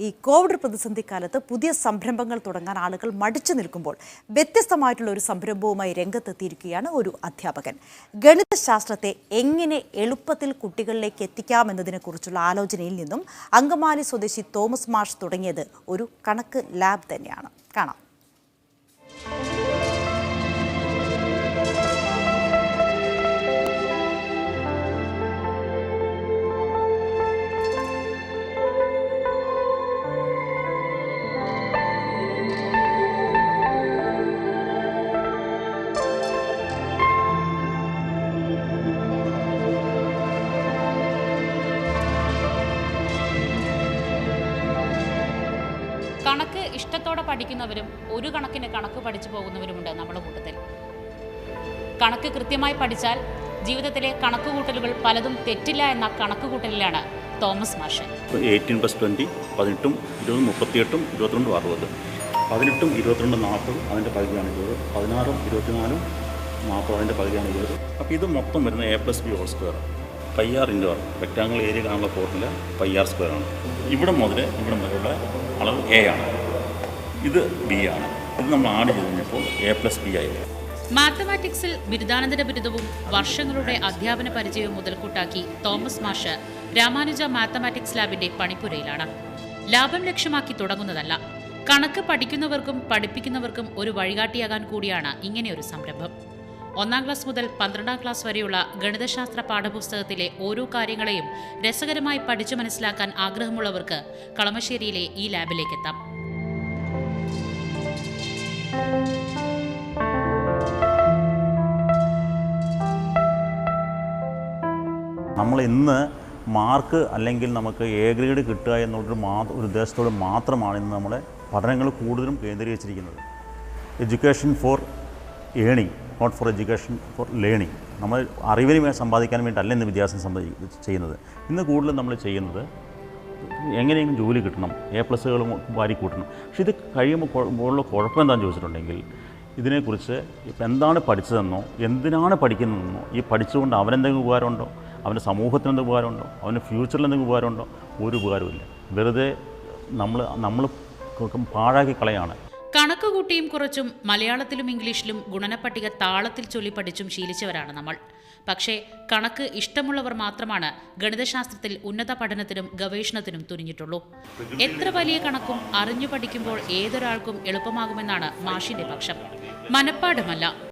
ഈ കോവിഡ് പ്രതിസന്ധി കാലത്ത് പുതിയ സംരംഭങ്ങൾ തുടങ്ങാൻ ആളുകൾ മടിച്ചു നിൽക്കുമ്പോൾ വ്യത്യസ്തമായിട്ടുള്ള ഒരു സംരംഭവുമായി രംഗത്തെത്തിയിരിക്കുകയാണ് ഒരു അധ്യാപകൻ. ഗണിതശാസ്ത്രത്തെ എങ്ങനെ എളുപ്പത്തിൽ കുട്ടികളിലേക്ക് എത്തിക്കാമെന്നതിനെക്കുറിച്ചുള്ള ആലോചനയിൽ നിന്നും അങ്കമാലി സ്വദേശി തോമസ് മാഷ് തുടങ്ങിയത് ഒരു കണക്ക് ലാബ് തന്നെയാണ്. കാണാം. കണക്ക് ഇഷ്ടത്തോടെ പഠിക്കുന്നവരും ഒരു കണക്കിന് കണക്ക് പഠിച്ചു പോകുന്നവരുമുണ്ട് നമ്മുടെ കൂട്ടത്തിൽ. കണക്ക് കൃത്യമായി പഠിച്ചാൽ ജീവിതത്തിലെ കണക്കുകൂട്ടലുകൾ പലതും തെറ്റില്ല എന്ന കണക്കുകൂട്ടലിലാണ് തോമസ് മാഷ്. 18+20 18, 20, 38, 22, 60, 18, 22, 40 അതിൻ്റെ പകുതിയാണ് 20, 16, 24, 40 അതിൻ്റെ പകുതിയാണ് 20. അപ്പോൾ ഇത് മൊത്തം വരുന്ന A+B² πr × റെക്റ്റാങ്കിൾ ഏരിയ കാണാനുള്ള ഫോർമുല πr² ആണ്. ഇവിടെ മുതൽ ഇവിടെ മുതലുള്ള അളവ് A ആണ്, ഇത് B ആണ്. ഇത് നമ്മൾ ആഡ് ചെയ്ത് കഴിഞ്ഞപ്പോൾ A+B ആയി. മാത്തമാറ്റിക്സിൽ ബിരുദാനന്തര ബിരുദവും വർഷങ്ങളുടെ അധ്യാപന പരിചയവും മുതൽക്കൂട്ടാക്കി തോമസ് മാഷ് രാമാനുജ മാത്തമാറ്റിക്സ് ലാബിന്റെ പണിപ്പുരയിലാണ്. ലാഭം ലക്ഷ്യമാക്കി തുടങ്ങുന്നതല്ല, കണക്ക് പഠിക്കുന്നവർക്കും പഠിപ്പിക്കുന്നവർക്കും ഒരു വഴികാട്ടിയാകാൻ കൂടിയാണ് ഇങ്ങനെയൊരു സംരംഭം. 1ാം ക്ലാസ് മുതൽ 12ാം ക്ലാസ് വരെയുള്ള ഗണിതശാസ്ത്ര പാഠപുസ്തകത്തിലെ ഓരോ കാര്യങ്ങളെയും രസകരമായി പഠിച്ചു മനസ്സിലാക്കാൻ ആഗ്രഹമുള്ളവർക്ക് കളമശ്ശേരിയിലെ ഈ ലാബിലേക്ക് എത്താം. നമ്മൾ ഇന്ന് മാർക്ക് അല്ലെങ്കിൽ നമുക്ക് എ ഗ്രേഡ് കിട്ടുക എന്നുള്ളൊരു ഒരു ഉദ്ദേശത്തോട് മാത്രമാണ് ഇന്ന് നമ്മുടെ പഠനങ്ങൾ കൂടുതലും കേന്ദ്രീകരിച്ചിരിക്കുന്നത്. Education for earning, not for education for learning. നമ്മൾ അറിവിന് സമ്പാദിക്കാൻ വേണ്ടിയിട്ടല്ല ഇന്ന് വിദ്യാഭ്യാസം ചെയ്യുന്നത്. ഇന്ന് കൂടുതലും നമ്മൾ ചെയ്യുന്നത് എങ്ങനെയെങ്കിലും ജോലി കിട്ടണം, A+കൾ വാരി കൂട്ടണം. പക്ഷേ ഇത് കഴിയുമ്പോൾ കുഴപ്പം എന്താണെന്ന് ചോദിച്ചിട്ടുണ്ടെങ്കിൽ ഇതിനെക്കുറിച്ച് ഇപ്പം എന്താണ് പഠിച്ചതെന്നോ എന്തിനാണ് പഠിക്കുന്നതെന്നോ ഈ പഠിച്ചുകൊണ്ട് അവനെന്തെങ്കിലും ഉപകാരമുണ്ടോ, അവൻ്റെ സമൂഹത്തിന് എന്തെങ്കിലും ഉപകാരമുണ്ടോ, അവൻ്റെ ഫ്യൂച്ചറിൽ എന്തെങ്കിലും ഉപകാരമുണ്ടോ? ഒരു ഉപകാരമില്ല. വെറുതെ നമ്മൾ പാഴാക്കി കളയാണ്. കണക്ക് കൂട്ടിയും കുറച്ചും മലയാളത്തിലും ഇംഗ്ലീഷിലും ഗുണനപ്പട്ടിക താളത്തിൽ ചൊല്ലി പഠിച്ചും ശീലിച്ചവരാണ് നമ്മൾ. പക്ഷേ കണക്ക് ഇഷ്ടമുള്ളവർ മാത്രമാണ് ഗണിതശാസ്ത്രത്തിൽ ഉന്നത പഠനത്തിനും ഗവേഷണത്തിനും തുനിഞ്ഞിട്ടുള്ളൂ. എത്ര വലിയ കണക്കും അറിഞ്ഞു പഠിക്കുമ്പോൾ ഏതൊരാൾക്കും എളുപ്പമാകുമെന്നാണ് മാഷിന്റെ പക്ഷം. മനപ്പാഠമല്ല,